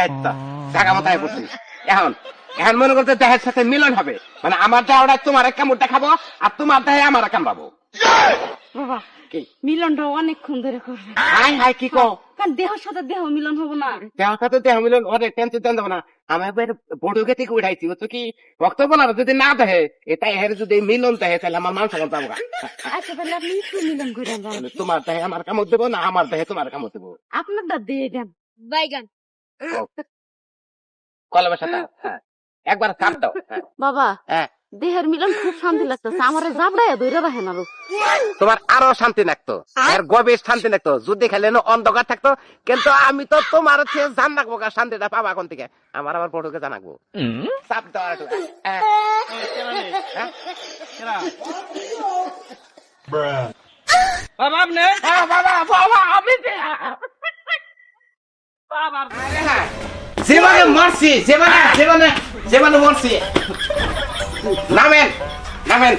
এই তো জায়গা মতায় পড়ছি। এখন এখন মনে করতে দেহের সাথে মিলন হবে, মানে আমার দেহটা তোমার এক কামড়টা খাবো আর তোমার দেহে আমার কামড়াবো। বাবা কি মিলনটা অনেকক্ষণ ধরে করবে, হাই হাই কি কও? কারণ দেহের সাথে দেহ মিলন হবো না। দেহর সাথে দেহ মিলন অনেক টেনশন দেন যাবো না। আমি একবার বড়ুকে থেকে উঠাইছি, ও তো কি বক্তব্য না যদি না দেহে এটা এর যদি মিলন দেহে তাহলে আমার মানুষ এখন যাবো। আচ্ছা তাহলে আপনি একটু মিলন করে দেন, তোমার দেহে আমার কামড় দেবো না আমার দেহে তোমার কামড় দেবো? আপনার দাঁত দিয়ে দেন। বাইগান কলমের সাথে হ্যাঁ একবার চাপ দাও। হ্যাঁ বাবা হ্যাঁ দেহের মিলন খুব শান্তি লাগতেছে, আমার জাবড়ায় ধরে রাখেন আরো। তোমার আরো শান্তি লাগতো, এর গভীর শান্তি লাগতো যদি খেলে অন্ধকার থাকতো, কিন্তু আমি তো তোমার জান রাখবো শান্তিটা পাবা কোন থেকে, আমার আবার পড়ুকে জানাবো। চাপ দাও একটু। হ্যাঁ। হ্যাঁ? বাবা আপনি হ্যাঁ, বাবা বাবা আমি হ্যাঁ, জীবনে মরছি, জীবনে মরছি। নামেন নামেন,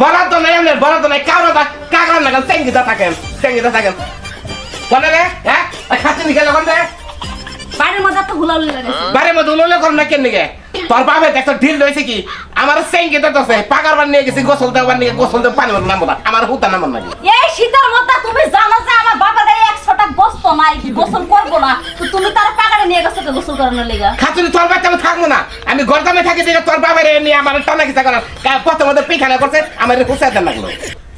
বলা তো নাই আপনার, বলা তো নাই কারো কাগড়ান লাগান চেঙ্গিতে থাকেন বলে রে। হ্যাঁ খাচ্ছি নি গেলে রে বাড়ির মধ্যে তো হুলাহুলি লাগাইছে। বারে মধ্যে উল্লে করুন না কেন নিগে? তোর বাপে একটা ঢিল রয়েছে কি আমার চেঙ্গিতে দছে পাকার বার নিয়ে গেছি, গোসল দেওয়ার নিয়ে গোসল দেওয়া পানি নামবো না, আমার হুতা নামন নাকি? এই শীতের মধ্যে তুমি জানো যে আমার বাবার গায়ে 100টা গোস্ত নাই, গোসল করবো না, তো তুমি তার পাকারে নিয়ে গেছো তো গোসল করানোর লেগা। খাচ্ছি তোর বাচ্চা আমি থাকবো না, আমি গরদামে থাকি দিকে তোর বাবার নিয়ে আমার টানা কিসা করার পথে মধ্যে পিখানা করছে আমার হুসাই দেন লাগলো।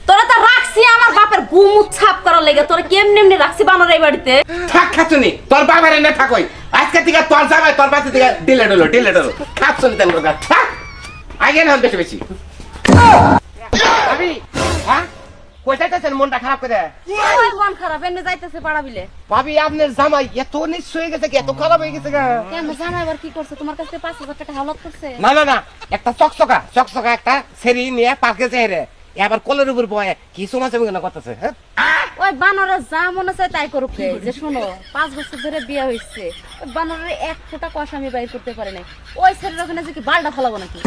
তোরা তো রাখছি আমার বাপের গুম উৎছাপ করার লেগে, তোরা কেমনি এমনি রাখছি বানর এই বাড়িতে। থাক খাচ্ছুনি তোর বাবার এনে থাকই আজকে থেকে তোর যাবাই তোর বাচ্চা থেকে ডিলে ডলো খাচ্ছুনি তেন কথা থাক আগে না বেশি বেশি। ভাবি হ্যাঁ কোথায় যাচ্ছেন মনটা খারাপ করে? ওই মন খারাপ এমনি যাইতেছে পাড়া বিলে। ভাবি আপনার জামাই এত নিঃস্ব হয়ে গেছে কি, এত খারাপ হয়ে গেছে গা? কেন জানো এবার কি করছে, তোমার কাছে 5,000 টাকা হাওলাত করছে? না একটা চকচকা একটা সেরি নিয়ে পার্কে যাই রে, এবার কলের উপর বয়ে কি সমাজে কেন করতেছে? হ্যাঁ ওই বানরের যা মনে চায় তাই করুক রে। যে শোনো 5 বছর ধরে বিয়ে হয়েছে, ওই বানরের 1 ফোঁটা কষ আমি বাইর করতে পারি নাই, ওই ছেলের ওখানে যে কি বালটা ফেলাবো নাকি?